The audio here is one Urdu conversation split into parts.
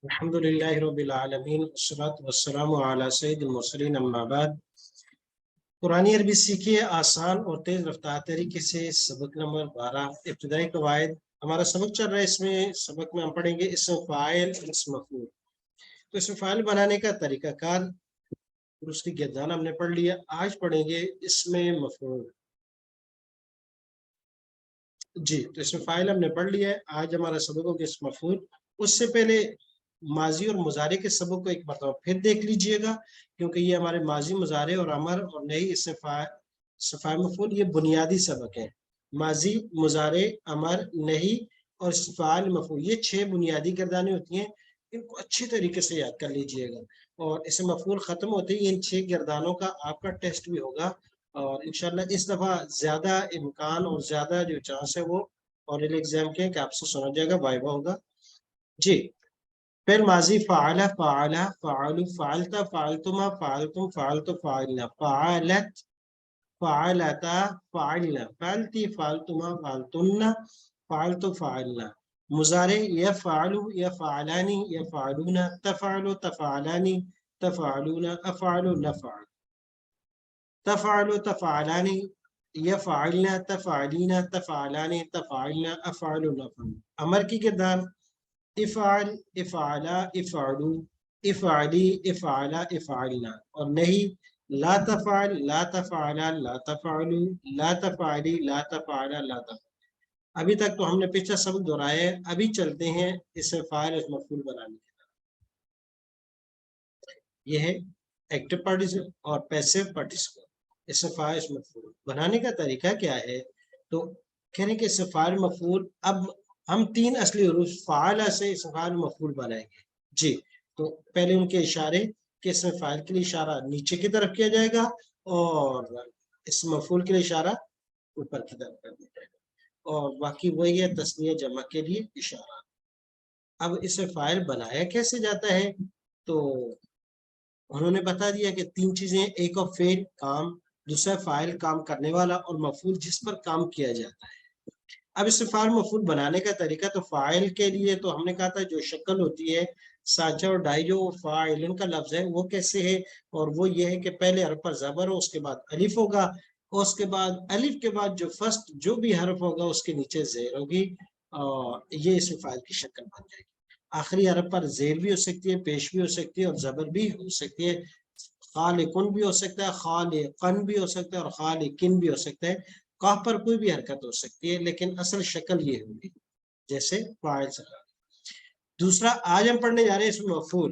الحمدللہ رب العالمین والصلاة والسلام علی سید المرسلین اما بعد۔ قرآن عربی سیکھیے آسان اور تیز رفتار طریقے سے، سبق نمبر 12 ابتدائی قواعد۔ ہمارا سبق چل رہا ہے، اس میں سبق میں ہم پڑھیں گے اسم فاعل، اسم مفعول۔ تو اسم فاعل بنانے کا طریقہ کار اور اس کی گردان ہم نے پڑھ لیا۔ آج پڑھیں گے اسم مفعول۔ جی، تو اسم فاعل ہم نے پڑھ لیا ہے، آج ہمارا سبق ہوگا اسم مفعول۔ اس سے پہلے ماضی اور مضارع کے سبق کو ایک مرتبہ پھر دیکھ لیجئے گا، کیونکہ یہ ہمارے ماضی، مضارع اور امر اور نئی اسم فاعل مفعول یہ بنیادی سبق ہیں۔ ماضی، مضارع، امر، نہی اور اسم فاعل مفعول یہ 6 بنیادی گردانیں ہوتی ہیں، ان کو اچھی طریقے سے یاد کر لیجئے گا، اور اسم مفعول ختم ہوتے ہی ان 6 گردانوں کا آپ کا ٹیسٹ بھی ہوگا، اور انشاءاللہ اس دفعہ زیادہ امکان اور زیادہ جو چانس ہے وہ اورل ایگزام کے کہ آپ سے سمجھ جائے گا، وائبا ہوگا۔ جی، پھر ماضی فعل، فعل، فعل، فعلت، فعلتما، فعلتم، فعلت، فعلنا، فعلت، فعلتا، فعلنا، فعلتی، فعلتما، فعلتن، فعلت، فعلنا۔ مضارع یفعل، یفعلان، یفعلون، تفعل، تفعلان، تفعلون، افعل، نفعل، تفعل، تفعلان، یفعلن، تفعلین، تفعلان، تفعلن، افعل، نفعل۔ امر کی گردان افعل، افعلا، افعلو، افعلی، افعلا، افعلنا، اور نہیں لا تفعل، لا تفعلا، لا تفعلو، لا تفعلی، لا تفعلا، لا تفعل۔ ابھی تک تو ہم نے پچھلا سبق دہرایا ہے، ابھی چلتے ہیں اسم فاعل اسم مفعول بنانے کی طرف۔ یہ ہے ایکٹیو پارٹیسپل اور پیسو پارٹیسپل۔ اسم فاعل اسم مفعول بنانے کا طریقہ کیا ہے؟ تو کہنے کہ اسم فاعل مفعول، اب ہم 3 اصلی حروف فعال سے اسم فاعل مفعول بنائیں گے۔ جی، تو پہلے ان کے اشارے کہ اسم فاعل کے لیے اشارہ نیچے کی طرف کیا جائے گا اور اسم مفعول کے لیے اشارہ اوپر کی طرف کر دیا جائے گا، اور باقی وہی ہے تثنیہ جمع کے لیے اشارہ۔ اب اسم فاعل بنایا کیسے جاتا ہے؟ تو انہوں نے بتا دیا کہ 3 چیزیں، ایک اور فعل کام، دوسرا فاعل کام کرنے والا، اور مفعول جس پر کام کیا جاتا ہے۔ اب اس فاعل مفعول بنانے کا طریقہ، تو فاعل کے لیے تو ہم نے کہا تھا جو شکل ہوتی ہے سانچہ اور ڈائی، جو فاعلن کا لفظ ہے وہ کیسے ہے؟ اور وہ یہ ہے کہ پہلے حرف پر زبر ہو، اس کے بعد الف ہوگا، اور اس کے بعد الف کے بعد جو فرسٹ جو بھی حرف ہوگا اس کے نیچے زیر ہوگی، اور یہ اس فاعل کی شکل بن جائے گی۔ آخری حرف پر زیر بھی ہو سکتی ہے، پیش بھی ہو سکتی ہے، اور زبر بھی ہو سکتی ہے، خالقن بھی ہو سکتا ہے، خالقن بھی ہو سکتا ہے، اور خالقن بھی ہو سکتا ہے۔ قاف پر کوئی بھی حرکت ہو سکتی ہے، لیکن اصل شکل یہ ہوگی جیسے فاعل سے۔ دوسرا آج ہم پڑھنے جا رہے ہیں اس میں مفعول۔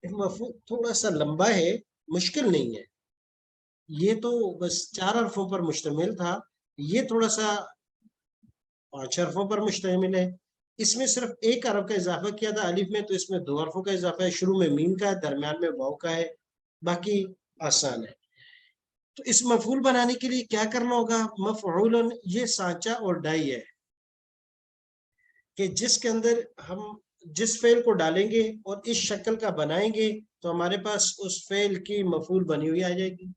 مفعول تھوڑا سا لمبا ہے، مشکل نہیں ہے، یہ تو بس 4 حرفوں پر مشتمل تھا، یہ تھوڑا سا 5 حرفوں پر مشتمل ہے۔ اس میں صرف ایک حرف کا اضافہ کیا تھا الف میں، تو اس میں 2 حرفوں کا اضافہ ہے، شروع میں میم کا ہے، درمیان میں واو کا ہے، باقی آسان ہے۔ تو اس مفعول بنانے کے لیے کیا کرنا ہوگا؟ مفعولن یہ سانچہ اور ڈائی ہے کہ جس کے اندر ہم جس فعل کو ڈالیں گے اور اس شکل کا بنائیں گے تو ہمارے پاس اس فعل کی مفعول بنی ہوئی آ جائے گی۔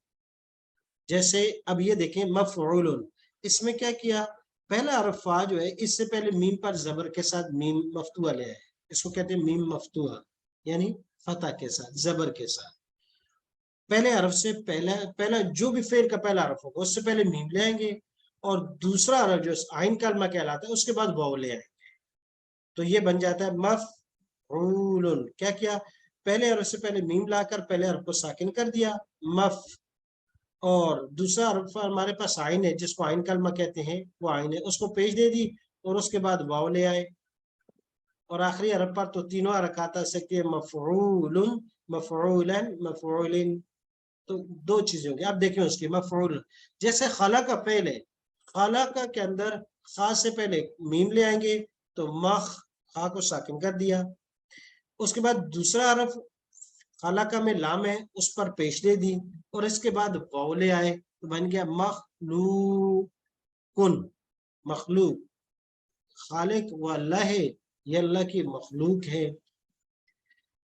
جیسے اب یہ دیکھیں مفعولن، اس میں کیا کیا؟ پہلا حرف فا جو ہے اس سے پہلے میم پر زبر کے ساتھ میم مفتوحہ لے آئے، اس کو کہتے ہیں میم مفتوحہ، یعنی فتح کے ساتھ، زبر کے ساتھ۔ پہلے حرف سے پہلا جو بھی فعل کا پہلا حرف ہوگا اس سے پہلے میم لے آئیں گے، اور دوسرا حرف جو عین کلمہ کہلاتا ہے اس کے بعد واو لے آئیں گے، تو یہ بن جاتا ہے مفعول۔ کیا کیا؟ پہلے حرف سے پہلے میم لا کر پہلے حرف کو ساکن کر دیا مف، اور دوسرا حرف ہمارے پاس عین ہے جس کو عین کلمہ کہتے ہیں، وہ عین ہے، اس کو پیش دے دی اور اس کے بعد واو لے آئے، اور آخری حرف پر تو تینوں حرکات آ سکتی ہے، مفعول، مفعولا، مفعولن، تو 2 چیزیں ہوں گی۔ آپ دیکھیں اس کی مفعول، جیسے خلق کا فعل ہے، خلق کے اندر خا سے پہلے میم لے آئیں گے تو مخ، خا کو ساکن کر دیا، اس کے بعد دوسرا حرف خلق میں لام ہے اس پر پیش دے دی، اور اس کے بعد واو لے آئے تو بن گیا مخلوقن، مخلوق، خالق وہ اللہ ہے، یہ اللہ کی مخلوق ہے۔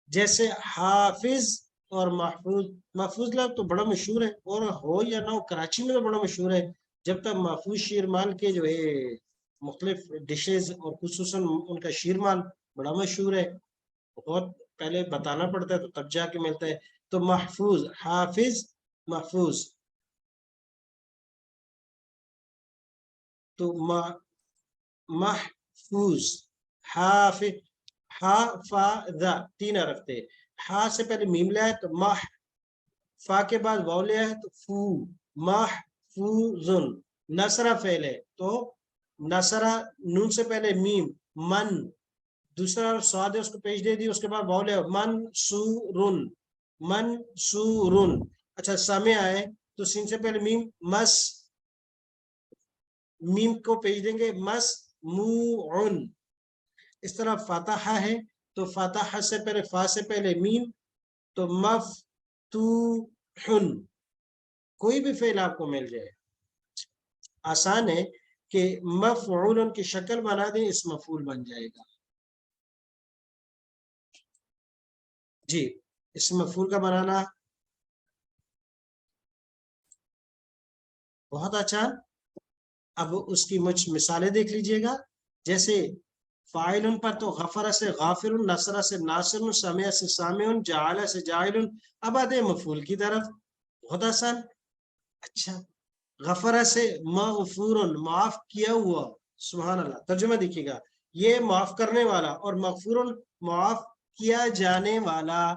جیسے حافظ اور محفوظ، محفوظ لفظ تو بڑا مشہور ہے، اور ہو یا نہ ہو کراچی میں تو بڑا مشہور ہے، جب تک محفوظ شیرمال کے جو ہے مختلف ڈشز اور خصوصاً ان کا شیرمال بڑا مشہور ہے۔ بہت پہلے بتانا پڑتا ہے تو تب جا کے ملتا ہے. تو محفوظ، حافظ محفوظ. تو محفوظ، حافظ، ہا فا ذا 3 حرف تھے. ہا سے پہلے میم لیا ہے تو مح، فا کے بعد واو لیا ہے تو فو، محفوظن. نصرہ فعل ہے تو نصرہ، نون سے پہلے میم، من، دوسرا سواد ہے اس کو پیش دے دی، اس کے بعد واو لیا منصورن، منصورن. اچھا سامع آئے تو سین سے پہلے میم، مس، میم کو پیش دیں گے مسموعن. اس طرح فاتحہ ہے تو فاتحہ سے پہلے فا سے پہلے میم تو مفتوحن. کوئی بھی فعل آپ کو مل جائے آسان ہے کہ مفعول کی شکل بنا دیں، اس مفعول بن جائے گا. جی اس مفعول کا بنانا بہت اچھا. اب اس کی مجھ مثالیں دیکھ لیجئے گا. جیسے فاعل پر تو غفر سے غافر، نصر سے ناصر، سمع سے سامع، جعل سے جاعل. اب آتے مفعول کی طرف، بہت آسان. اچھا غفر سے مغفور، معاف کیا ہوا. سبحان اللہ. ترجمہ دیکھیے گا، یہ معاف کرنے والا، اور مغفور معاف کیا جانے والا.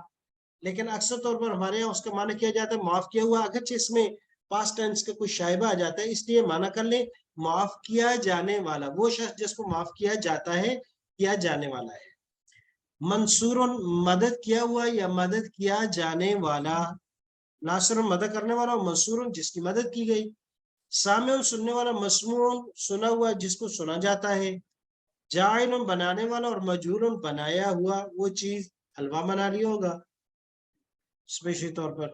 لیکن اکثر طور پر ہمارے یہاں اس کا معنی کیا جاتا ہے معاف کیا ہوا، اگرچہ اس میں پاسٹ ٹینس کا کوئی شائبہ آ جاتا ہے، اس لیے معنی کر لیں معاف کیا جانے والا، وہ شخص جس کو معاف کیا جاتا ہے، کیا جانے والا ہے. منصور مدد کیا ہوا یا مدد کیا جانے والا. ناصر مدد کرنے والا، اور منصور جس کی مدد کی گئی. سامع سننے والا، مسموع سنا ہوا جس کو سنا جاتا ہے. جاعل بنانے والا، اور مجہول بنایا ہوا وہ چیز. حلوہ بنا لیا ہوگا اسپیشلی طور پر،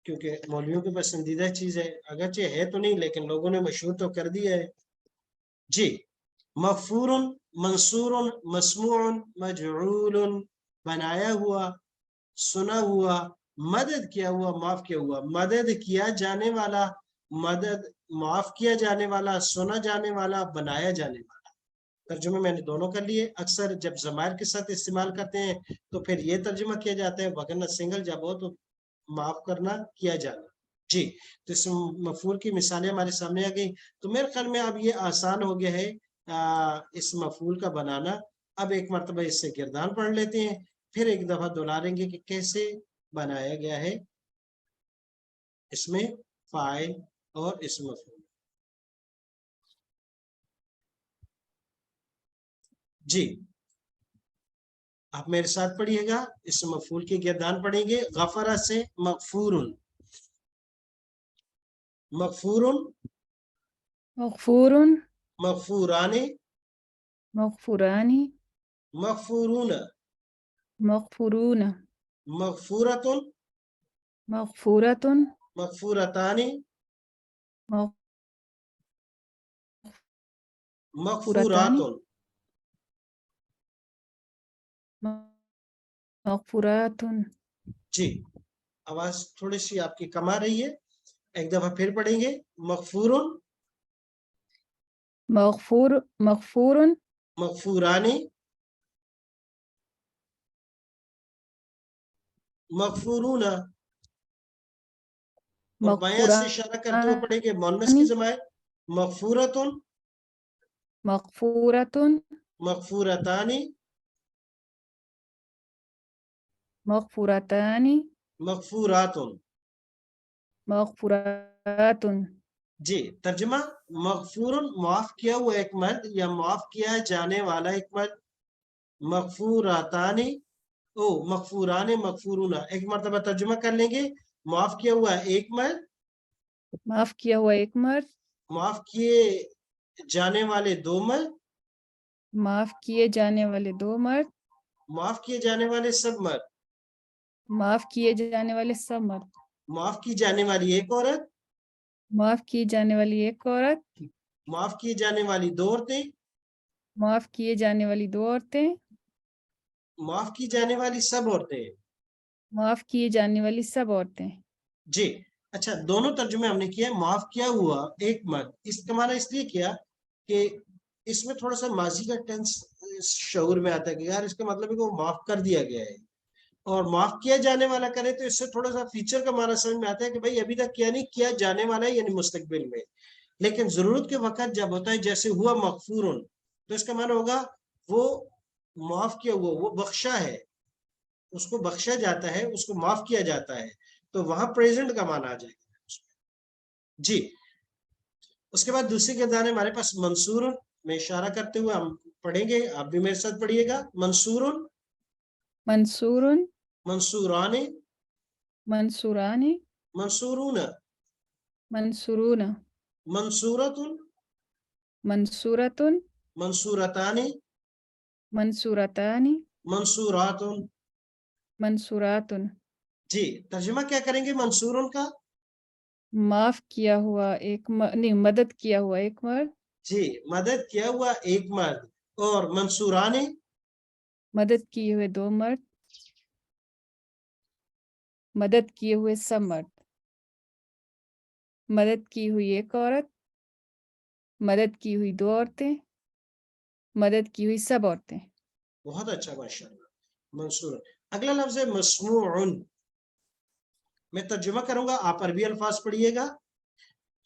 کیونکہ مولویوں کی پسندیدہ چیز ہے، اگرچہ ہے تو نہیں لیکن لوگوں نے مشہور تو کر دیا ہے. جی مغفور، منصور، مسموع، مجعول، بنایا ہوا، سنا ہوا، مدد کیا ہوا، معاف کیا ہوا. مدد کیا جانے والا، مدد معاف کیا جانے والا، سنا جانے والا، بنایا جانے والا. ترجمے میں نے دونوں کر لیے. اکثر جب ضمائر کے ساتھ استعمال کرتے ہیں تو پھر یہ ترجمہ کیا جاتا ہے، وگرنہ سنگل جب ہو تو معاف کرنا، کیا جانا. جی تو اس مفعول کی مثالیں ہمارے سامنے آ گئی. تو میرے خیال میں اب یہ آسان ہو گیا ہے اس مفعول کا بنانا. اب ایک مرتبہ اس سے گردان پڑھ لیتے ہیں، پھر ایک دفعہ دہرائیں گے کہ کیسے بنایا گیا ہے اس میں فاعل اور اس مفعول. جی آپ میرے ساتھ پڑھیے گا، اس مفعول کی گردان پڑھیں گے. غفرہ سے مغفور، مغفور، مغفور، مغفوران، مغفوران، مغفورون، مغفورون، مغفورۃ، مغفورۃ، مغفورتان، مغفورتان، مغفورات. مغفورات. جی آواز تھوڑی سی آپ کی کم آ رہی ہے، ایک دفعہ پھر پڑھیں گے. مغفور، مغفور، مغفور، مغفوران، مغفورون. اور بایاں سے اشارہ کرتے ہوئے پڑھیں گے مؤنث کی ضمائر. مغفورۃ، مغفورۃ، مغفورتان، مغفورتان، مغفورات. مغفورات. جی ترجمہ، مغفور معاف کیا ہوا ایک مرد یا معاف کیا جانے والا ایک مرد. مغفوراتان، او مغفوران، مغفورون. ایک مرتبہ ترجمہ کر لیں گے، معاف کیا ہوا ایک مرد، معاف کیا ہوا ایک مرد، معاف کیے جانے والے دو مرد، معاف کیے جانے والے دو مرد، معاف کیے جانے والے سب مرد، معاف کیے جانے والے سب مرد، معاف کی جانے والی ایک عورت، معاف کی جانے والی ایک عورت، معاف کی جانے والی دو عورتیں، معاف کیے جانے والی دو عورتیں، معاف کی جانے والی سب عورتیں. معاف کیے جانے والی سب عورتیں. جی اچھا دونوں ترجمے ہم نے کیا. معاف کیا ہوا ایک مرد، اس کا معنی اس لیے کیا کہ اس میں تھوڑا سا ماضی کا ٹینس شعور میں آتا ہے کہ یار اس کا مطلب ہے کہ وہ معاف کر دیا گیا ہے، اور معاف کیا جانے والا کرے تو اس سے تھوڑا سا فیچر کا معنی سمجھ میں آتا ہے کہ بھائی ابھی تک کیا نہیں، کیا جانے والا ہے یعنی مستقبل میں، لیکن ضرورت کے وقت جب ہوتا ہے جیسے ہوا مغفورن، تو اس کا معنی ہوگا وہ معاف کیا ہوا، وہ بخشا ہے، اس کو بخشا جاتا ہے، اس کو معاف کیا جاتا ہے، تو وہاں پریزنٹ کا معنی آ جائے گا جی۔ اس کے بعد دوسری گردان ہمارے پاس منصور میں اشارہ کرتے ہوئے ہم پڑھیں گے، آپ بھی میرے ساتھ پڑھیے گا، منصور، منصور، منصوران، منصوران، منصورون، منصورون، منصورت، منصورۃ، منصورتان، منصورتان، منصورات۔ منصورات، جی ترجمہ کیا کریں گے منصورن کا؟ معاف کیا ہوا ایک نہیں، مدد کیا ہوا ایک مرد، جی مدد کیا ہوا ایک مرد، اور منصوران، مدد کیے ہوئے دو مرد، مدد کیے ہوئے سب مرد، مدد کی ہوئی ایک عورت، مدد کی ہوئی دو عورتیں، مدد کی ہوئی سب عورتیں۔ بہت اچھا ماشاءاللہ، منصور۔ اگلا لفظ ہے مسموع، میں ترجمہ کروں گا، آپ عربی الفاظ پڑھیے گا۔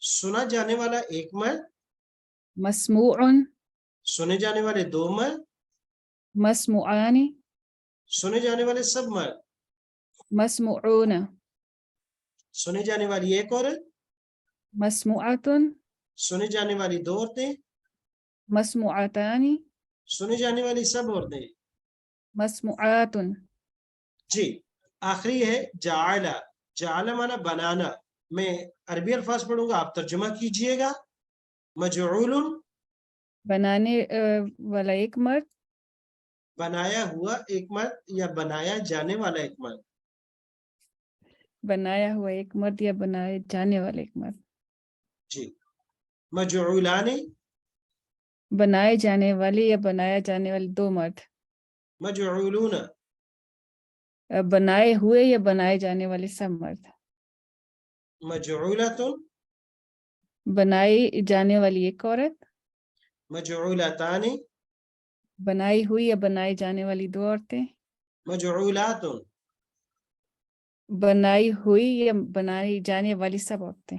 سنا جانے والا ایک مرد، مسموع، سنے جانے والے دو مرد، مسموعان، سنے جانے والے سب مرد، مسموعون، سنے جانے والی ایک عورت، مسموعات، سنے جانے والی دو عورتیں، مسموعتان، سنے جانے والی سب عورتیں۔ مسموعات۔ جی آخری ہے جعل، جعل مانا بنانا، میں عربی الفاظ پڑھوں گا، آپ ترجمہ کیجئے گا۔ مجعول، بنانے والا ایک مرد، بنایا ہوا ایک مرد یا بنایا جانے والا ایک مرد۔ بنایا ہوا ایک مرد یا بنائے جانے والا ایک مرد۔ جی مجعولان، بنائے جانے والے یا بنایا جانے والے دو مرد، مجعولون، بنائے ہوئے یا بنائے جانے والے سب مرد، مجعولۃ، بنائی جانے والی ایک عورت، مجعولتان، بنائی ہوئی یا بنائی جانے والی دو عورتیں، مجعولات۔ بنائی ہوئی یا بنائی جانے والی سب عورتیں۔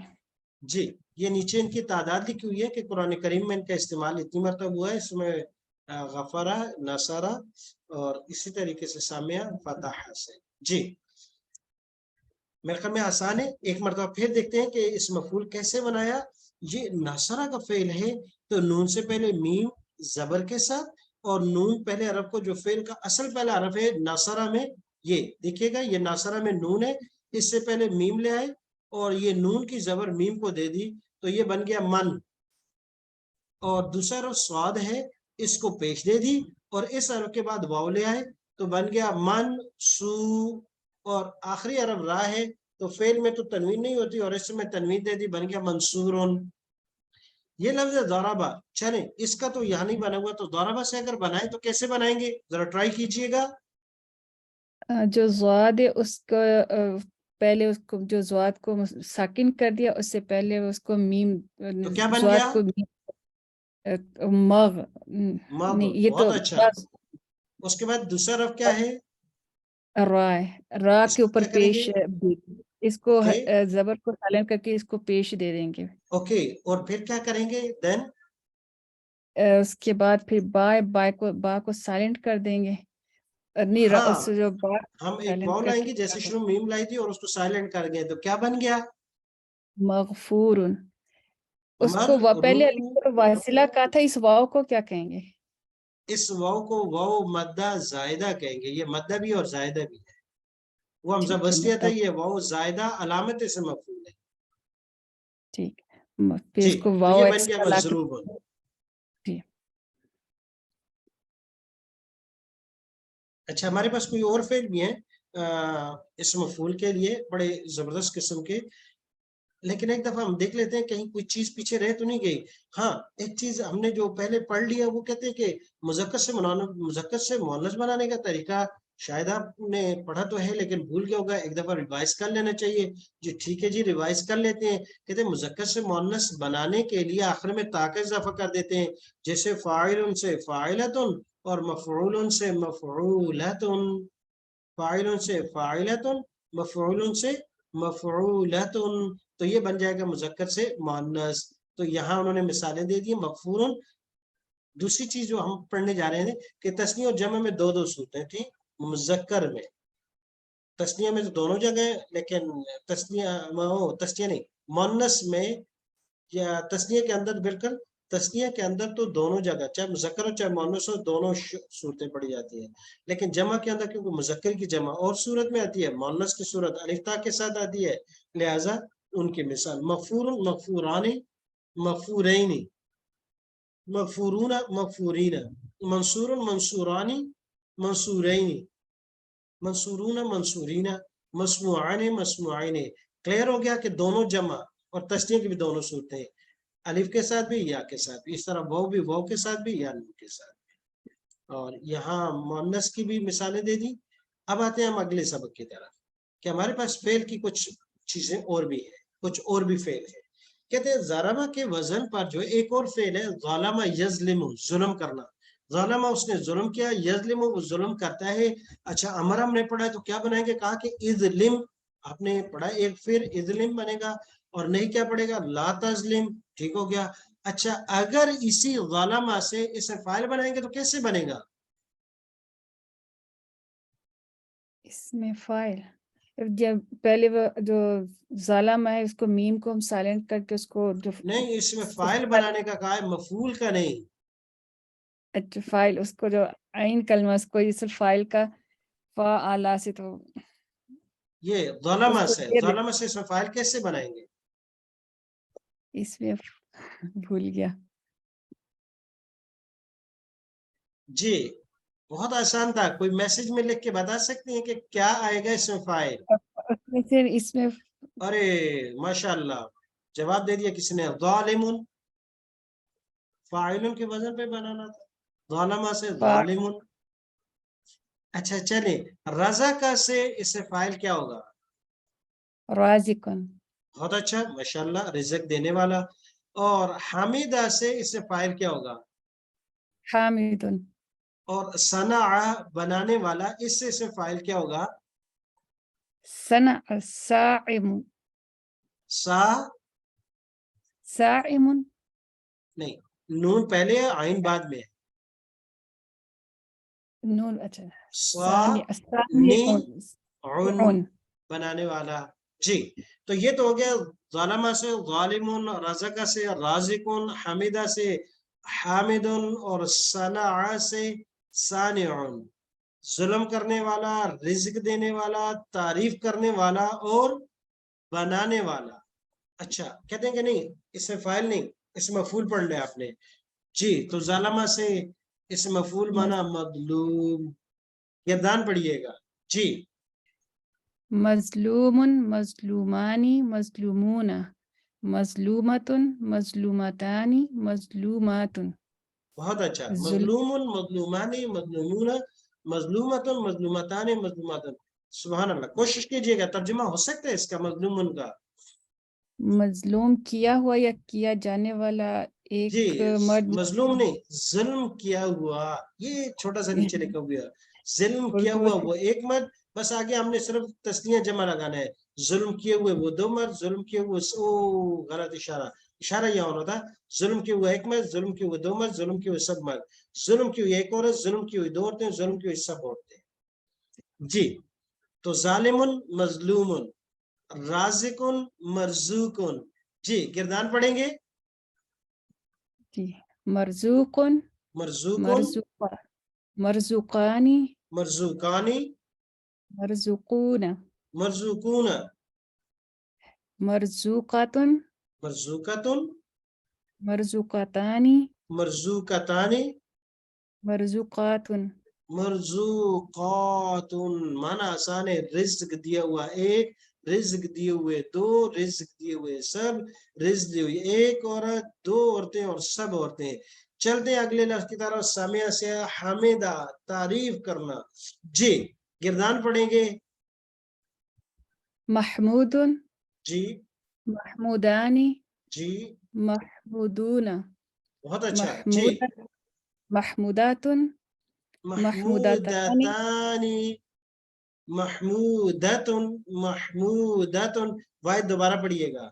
جی یہ نیچے ان کی تعداد لکھی ہوئی ہے کہ قرآن کریم میں ان کا استعمال اتنی مرتبہ ہوا ہے، اس میں غفرہ، نصرہ اور اسی طریقے سے سامعہ، فتح سے۔ جی میرے خیال میں آسان ہے، ایک مرتبہ پھر دیکھتے ہیں کہ اس مفعول کیسے بنایا۔ یہ نصرہ کا فعل ہے تو نون سے پہلے میم زبر کے ساتھ، اور نون پہلے عرب کو جو فعل کا اصل پہلا حرف ہے نصرہ میں، یہ دیکھیے گا یہ نصرہ میں نون ہے، اس سے پہلے میم لے آئے اور یہ نون کی زبر میم کو دے دی تو یہ بن گیا من، اور دوسرا حرف صاد ہے اس کو پیش دے دی اور اس حرف کے بعد واو لے آئے تو بن گیا من سو، اور آخری حرف را ہے تو فعل میں تو تنوین نہیں ہوتی اور اس میں تنوین دے دی، بن گیا منصورن۔ یہ لفظ ضربہ، چلیں اس کا تو یہاں نہیں بنا ہوا، تو ضربہ سے اگر بنائیں تو کیسے بنائیں گے، ذرا ٹرائی کیجئے گا۔ جو زواد ہے اس کو پہلے اس کو جو زواد کو ساکن کر دیا، اس سے پہلے اس کو میم، تو کیا بن زواد گیا؟ کو مغ، مغ، نہیں یہ بہت تو اچھا۔ اس کے بعد دوسرا حرف کیا ہے؟ را ہے، را اس کے کو اوپر کیا کریں گے؟ پیش، اس کو اوکے زبر کو سالن کر کے اس کو پیش دے دیں گے۔ اوکے، اور پھر کیا کریں گے دین؟ اس کے بعد پھر با کو سائلنٹ کر دیں گے، نہیں ہاں اس جو با ہم ایک سائلنٹ واو کر لائیں کے گے، جیسے شروع میم لائی تھی اور اس کو سائلنٹ کر گئے تو کیا بن گیا؟ مغفور، اس کو پہلے مغرور۔ واصلہ کہا تھا، اس واو کو کیا کہیں گے؟ اس واو کو واو مدہ زائدہ کہیں گے، یہ مدہ بھی اور زائدہ بھی ہے، وہ حمزہ ٹھیک ہے، بسطیت ہے، یہ واو زائدہ علامت سے مفعول ہے۔ ٹھیک پھر جی اس کو تو واو یہ بن گیا ایکسٹرا لا کے مضروب۔ جی۔ اچھا ہمارے پاس کوئی اور فعل بھی ہیں اس مفعول کے لیے بڑے زبردست قسم کے، لیکن ایک دفعہ ہم دیکھ لیتے ہیں کہیں کوئی چیز پیچھے رہ تو نہیں گئی۔ ہاں ایک چیز ہم نے جو پہلے پڑھ لیا، وہ کہتے ہیں کہ مذکر سے مؤنث بنانے کا طریقہ شاید آپ نے پڑھا تو ہے لیکن بھول گیا ہوگا، ایک دفعہ ریوائز کر لینا چاہیے۔ جی ٹھیک ہے جی، ریوائز کر لیتے ہیں۔ کہتے ہیں مذکر سے مؤنث بنانے کے لیے آخر میں تا کا اضافہ کر دیتے ہیں، جیسے فاعل سے فاعلۃ اور مفعول سے مفعولتن، فاعل سے فاعلتن، مفعول سے مفعولتن، تو یہ بن جائے گا مذکر سے مؤنث. تو یہاں انہوں نے مثالیں دے دی مغفور. دوسری چیز جو ہم پڑھنے جا رہے ہیں کہ تثنیہ اور جمع میں دو صورتیں تھیں. مذکر میں تثنیہ میں تو دونوں جگہ ہیں، لیکن تثنیہ نہیں، مؤنث میں یا تثنیہ کے اندر، بالکل تثنیہ کے اندر تو دونوں جگہ، چاہے مذکر ہو چاہے مؤنث ہو، دونوں صورتیں پڑھی جاتی ہیں. لیکن جمع کے اندر کیونکہ مذکر کی جمع اور صورت میں آتی ہے، مؤنث کی صورت الف تا کے ساتھ آتی ہے، لہذا ان کی مثال مغفور مغفوران مغفورین، مغفورون مغفورین، منصور منصوران منصورین، منصورون منصورین، مسموعان مسموعین. کلیئر ہو گیا کہ دونوں جمع اور تثنیہ کی بھی دونوں صورتیں، الف کے ساتھ بھی یا کے ساتھ بھی، اس طرح واو بھی واو کے ساتھ بھی یا نون کے ساتھ بھی. اور یہاں مؤنث کی بھی مثالیں دے دی. اب آتے ہیں ہم اگلے سبق کی طرف کہ ہمارے پاس فعل کی کچھ چیزیں اور بھی ہیں، کچھ اور بھی فعل ہے. کہتے ہیں ضربہ کے وزن پر جو ایک اور فعل ہے، ظلم یظلم، ظلم کرنا. ظلم اس نے ظلم کیا، یظلم وہ ظلم کرتا ہے. اچھا امر ہم نے پڑھا ہے تو کیا بنائیں گے؟ کہا کہ اظلم، آپ نے پڑھا ایک پھر اظلم بنے گا، اور نہیں کیا پڑے گا؟ لا تظلم. ٹھیک ہو گیا. اچھا اگر اسی ظلم سے اسے فاعل بنائیں گے تو کیسے بنے گا؟ اس میں فائل، جب پہلے وہ جو ظالم ہے اس کو میم کو ہم سائلنٹ کر کے اس کو جو نہیں، اس میں فاعل بنانے کا کہا ہے، مفعول کا نہیں. اچھا فائل، اس کو جو عین کلمہ اس کو اس فائل کا فا آلہ سے، تو یہ ظلم اس کو سے، یہ ظلم سے اس میں فاعل کیسے بنائیں گے؟ اس میں بھول گیا. جی بہت آسان تھا. کوئی میسج میں لکھ کے بتا سکتے ہیں کہ کیا آئے گا اس میں فاعل؟ اس میں پھر اس میں ارے ماشاءاللہ جواب دے دیا کسی نے. ظالم، فاعل کے وزن پہ بنانا تھا، ظالم سے ظالم. اچھا چلے، رزق سے اس سے فاعل کیا ہوگا؟ رازقن. بہت اچھا ماشاءاللہ، رزق دینے والا. اور حمیدہ سے اس سے فاعل کیا ہوگا؟ حامدن. اور صنع بنانے والا، اس سے فاعل کیا ہوگا؟ صنع صائم. سا صائم نہیں، نون پہلے ہے عین بعد میں ہے. نون. اچھا سا نی عن عن. بنانے والا. جی تو یہ تو ہو گیا ظالمہ سے ظالم، رزق سے رازق، حمیدہ سے حامد، اور صنع سے صانع. ظلم کرنے والا، رزق دینے والا، تعریف کرنے والا اور بنانے والا. اچھا کہتے ہیں کہ نہیں اس میں فاعل نہیں، اس میں مفعول پڑھ لیا آپ نے. جی تو ظالمہ سے اس میں مفعول بنا مظلوم. گردان پڑھیے گا. جی مظلوم مظلومانی مظلومون مظلومتن مظلومتانی مظلومات. بہت اچھا. مظلوم مظلومان مظلومون مظلومت مظلومتان مظلومات. سبحان اللہ. کوشش کیجئے گا، ترجمہ ہو سکتا ہے اس کا مظلومن کا. مظلوم کیا ہوا یا کیا جانے والا ایک جی مرد. مظلوم نہیں، ظلم کیا ہوا. یہ چھوٹا سا نیچے لکھا ہوا، ظلم کیا ہوا وہ ایک مرد. بس آگے ہم نے صرف تسنیہ جمع لگانا ہے. ظلم کیے ہوئے وہ دو مرد، ظلم کیے ہوئے غلط اشارہ، اشارہ یہ ہونا تھا. ظلم کیے ہوئے ایک مرد، ظلم کیے ہوئے دو مرد، ظلم کیے ہوئے سب مرد، ظلم کی ہوئی ایک عورت، ظلم کی ہوئی دو عورتیں، ظلم کی ہوئی سب عورتیں. جی تو ظالم مظلوم، رازق مرزوق. جی گردان پڑھیں گے. جی مرزوق مرزوق، مرزوق مرزوقانی مرزوقانی، مرزوقون مرزوقون، مرزوقات مرزوقت، مرزوقاتانی مرزوقتان، مرزوقات. مرزوقات. مانا آسان ہے، رزق دیا ہوا ایک، رزق دیے ہوئے دو، رزق دیے ہوئے سب، رزق دی ہوئی ایک عورت، دو عورتیں اور سب عورتیں. چلتے ہیں اگلے لفظ کی طرف. سامعہ سے حامدہ، تعریف کرنا. جی گردان پڑھیں گے. محمود جی محمودانی جی محمودون بہت اچھا. جی محمود محمودات محمودتان محمودتانی، محمودتن، محمودتن، واحد دوبارہ پڑھیے گا.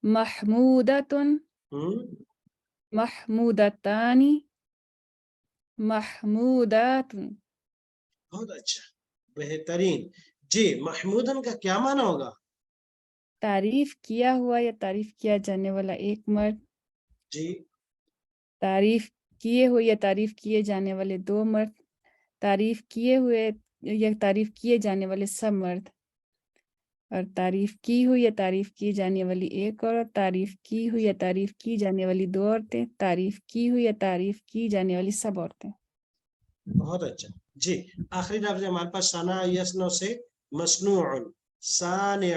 محمودتن ہم؟ محمودتان محمودات. بہت اچھا، بہترین. جی محمودن کا کیا معنی ہوگا؟ تعریف کیا ہوا یا تعریف کیا جانے والا ایک مرد، جی تعریف کیے ہوئے یا تعریف کیے جانے والے دو مرد، تعریف کیے ہوئے یا تعریف کیے جانے والے سب مرد، اور تعریف کی ہوئی یا تعریف کی جانے والی ایک عورت، تعریف کی ہوئی یا تعریف کی جانے والی دو عورتیں، تعریف کی ہوئی یا تعریف کی جانے والی سب عورتیں. بہت اچھا. جی آخری لفظ ہمارے پاس ثنا یسنو سے مصنوع، صانع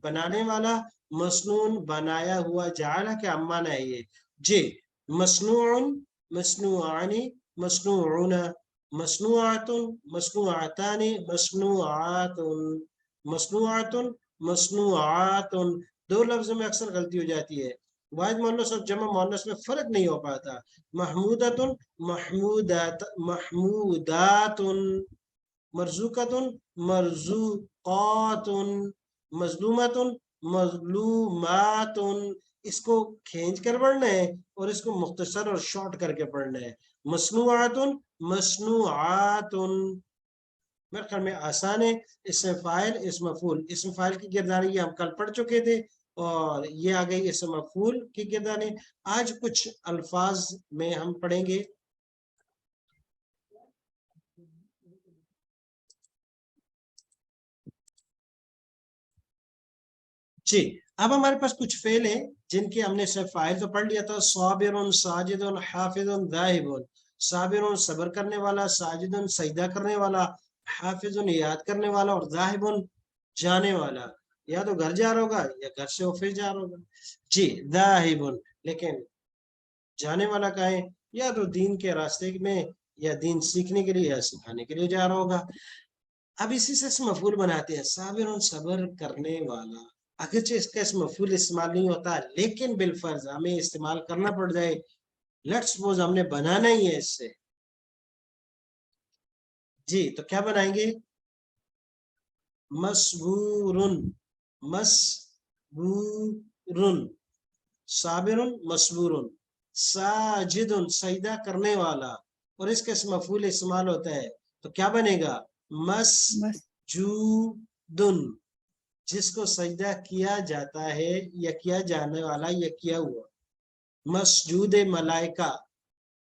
بنانے والا، مصنون بنایا ہوا، جعل کیا معنی ہے یہ؟ جی مصنوع، مصنوعان، مصنوعون، مصنوعات، مصنوعتان، مصنوعات، مصنوعات، مصنوعات. دو لفظوں میں اکثر غلطی ہو جاتی ہے، واحد مؤنث اور جمع مؤنث میں فرق نہیں ہو پاتا. محمودۃ، محمودات، محمودات، مرزوقۃ، مرزوقات، مظلومۃ، مظلومات. اس کو کھینچ کر پڑھنا ہے اور اس کو مختصر اور شارٹ کر کے پڑھنا ہے. مصنوعات، مصنوعات. میرے خیال میں آسان ہے. اسم فاعل، اسم مفعول. اسم فاعل کی کرداری یہ ہم کل پڑھ چکے تھے، اور یہ آ گئی اسم مفعول کی کرداری. آج کچھ الفاظ میں ہم پڑھیں گے. جی اب ہمارے پاس کچھ فعل ہیں جن کے ہم نے صرف فاعل تو پڑھ لیا تھا. صابر، ساجد، حافظ، ذاہب. صابر صبر کرنے والا، ساجد سجدہ کرنے والا، حافظ یاد کرنے والا، اور ذاہب جانے والا. یا تو گھر جا رہا ہوگا یا گھر سے آفس جا رہا ہوگا. جی ذاہب، لیکن جانے والا کا ہے یا تو دین کے راستے میں یا دین سیکھنے کے لیے یا سکھانے کے لیے جا رہا ہوگا. اب اسی سے اسم مفعول بناتے ہیں. صابر صبر کرنے والا، اگرچہ اس کا اسم مفعول استعمال نہیں ہوتا لیکن بالفرض ہمیں استعمال کرنا پڑ جائے. لیٹس سپوز ہم نے بنانا ہی ہے اس سے. جی تو کیا بنائیں گے؟ مصبورن، مصبورن، صابر مصبورن، ساجد سجدہ کرنے والا، اور اس کا اسم مفعول استعمال ہوتا ہے تو کیا بنے گا؟ مسجودن، جس کو سجدہ کیا جاتا ہے یا کیا جانے والا یا کیا ہوا. مسجود ملائکہ،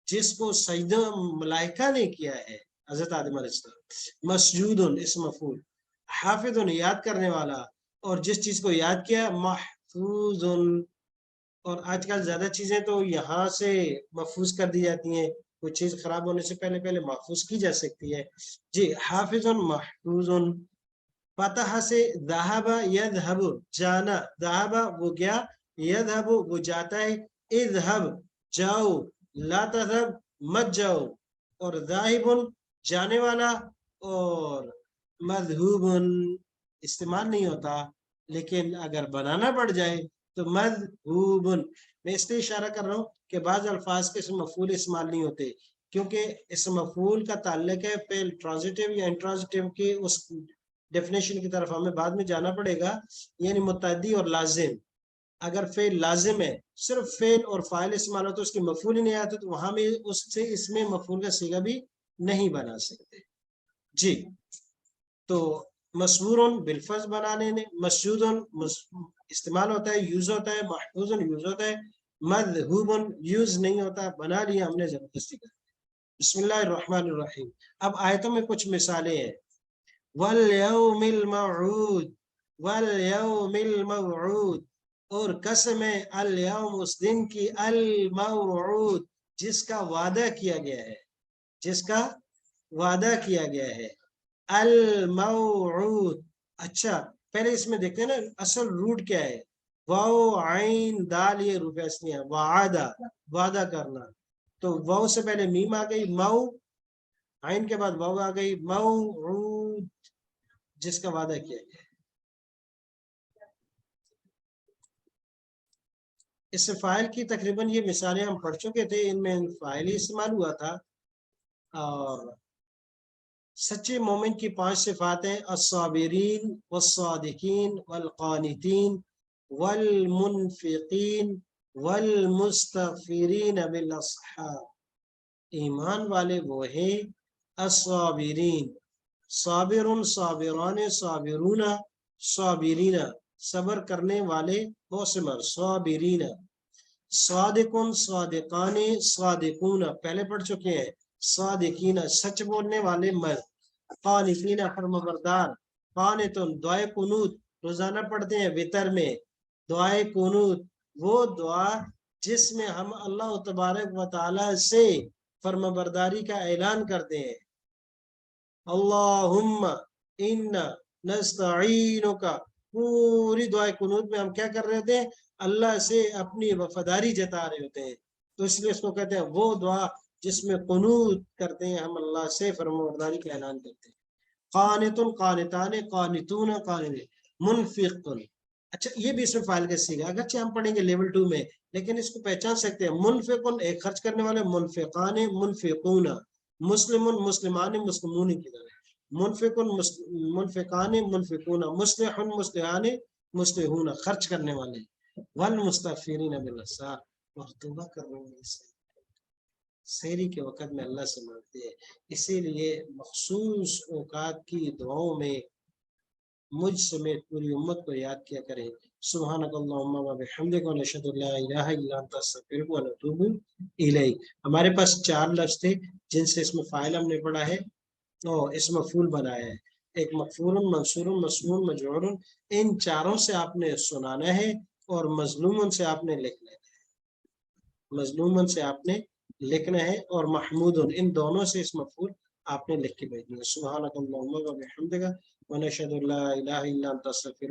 جس کو سجدہ ملائکہ نے کیا ہے، حضرت آدم علیہ السلام. مسجودن اسم مفعول. حافظ یاد کرنے والا، اور جس چیز کو یاد کیا محفوظ. اور آج کل زیادہ چیزیں تو یہاں سے محفوظ کر دی جاتی ہیں، کوئی چیز خراب ہونے سے پہلے محفوظ کی جا سکتی ہے. جی حافظ محفوظ. فتح سے ذہب یذهب جانا، ذہب وہ گیا، یذهب وہ جاتا ہے، اذهب جاؤ، لا تذهب مت جاؤ. اور ذاہب جانے والا، اور مذہوب استعمال نہیں ہوتا لیکن اگر بنانا پڑ جائے تو مذہوب. میں اس لیے اشارہ کر رہا ہوں کہ بعض الفاظ کے اسم مفعول استعمال نہیں ہوتے کیونکہ اسم مفعول کا تعلق ہے فعل ٹرانزٹیو یا انٹرانزٹیو کے اس ڈیفینیشن کی طرف ہمیں بعد میں جانا پڑے گا. یعنی متعدی اور لازم. اگر فعل لازم ہے، صرف فعل اور فاعل استعمال ہو تو اس کی مفعول ہی نہیں آتا، تو وہاں میں اس سے اس میں مفعول کا صیغہ بھی نہیں بنا سکتے. جی تو مسبورن بالفرض بنانے میں، مسجود استعمال ہوتا ہے، یوز ہوتا ہے، محفوظ یوز ہوتا ہے، مذہوب یوز نہیں ہوتا. بنا لیا ہم نے زبردستی کر. بسم اللہ الرحمن الرحیم. اب آیتوں میں کچھ مثالیں ہیں. والیوم الموعود، والیوم الموعود، اور قسم ہے الیوم اس دن کی، الموعود جس کا وعدہ کیا گیا ہے، جس کا وعدہ کیا گیا ہے. الموعود. اچھا پہلے اس میں دیکھتے ہیں نا اصل روٹ کیا ہے. واو عین دال یہ روٹ اصلی ہے. وعدہ وعدہ کرنا، تو واو سے پہلے میم آ گئی، مو، عین کے بعد واو آ گئی، موعود جس کا وعدہ کیا گیا. اس فاعل کی تقریباً یہ مثالیں ہم پڑھ چکے تھے، ان میں فاعل ہی استعمال ہوا تھا. اور سچے مومن کی 5 صفات ہیں: الصابرین والصادقین والقانتین والمنفقین والمستغفرین بالاسحار۔ ایمان والے وہ ہیں الصابرین، صابر، صابران، صابرون، صابرین، صبر کرنے والے، بہت سے مرد، صابرین، صادقن، صادقان، صادقون، پہلے پڑھ چکے ہیں، صادقین، سچ بولنے والے مرد، قانتین، فرمانبردار، قانتن، دعائے قنوت روزانہ پڑھتے ہیں وتر میں، دعائے قنوت وہ دعا جس میں ہم اللہ تبارک و تعالی سے فرمانبرداری کا اعلان کرتے ہیں۔ اللہم انا نستعینک، پوری دعائے قنوت میں ہم کیا کر رہے ہوتے ہیں؟ اللہ سے اپنی وفاداری جتا رہے ہوتے ہیں، تو اس لیے اس کو کہتے ہیں وہ دعا جس میں قنوت کرتے ہیں، ہم اللہ سے فرمانبرداری کا اعلان کرتے ہیں۔ قانتن، قانتان، قانتون، قانت، منفقن، اچھا یہ بھی اس میں فاعل کا صیغہ، اگرچہ ہم پڑھیں گے لیول 2 میں، لیکن اس کو پہچان سکتے ہیں۔ منفقن ایک خرچ کرنے والے، منفقان، منفقون، مسلم، مسلمان، مسلمون کی طرح، منفقن، منفقان، منفقون، مصلح، مصلحان، مصلحون، خرچ کرنے والے، والمستغفرین بالاسحار، اور توبہ کرنے والے سحری کے وقت میں اللہ سے مانگتے ہیں۔ اسی لیے مخصوص اوقات کی دعاؤں میں مجھ سمیت پوری امت کو یاد کیا کریں۔ سبحانک اللہم و بحمدک ونشہد ان لا الہ الا انت نستغفرک ونتوب الیک۔ ہمارے پاس 4 لفظ تھے جن سے اس میں فاعل ہم نے پڑھا ہے اور اس مفعول بنایا ہے، ایک مغفور، منصور، مسمون، مجرور، ان چاروں سے آپ نے سنانا ہے اور مظلوم سے آپ نے لکھنا ہے، مظلوم سے آپ نے لکھنا ہے، اور محمود، ان دونوں سے اس مفعول آپ نے لکھ کے بھیجنا ہے۔ سبحانک اللہم و بحمدک ونشہد ان لا الہ الا انت نستغفرک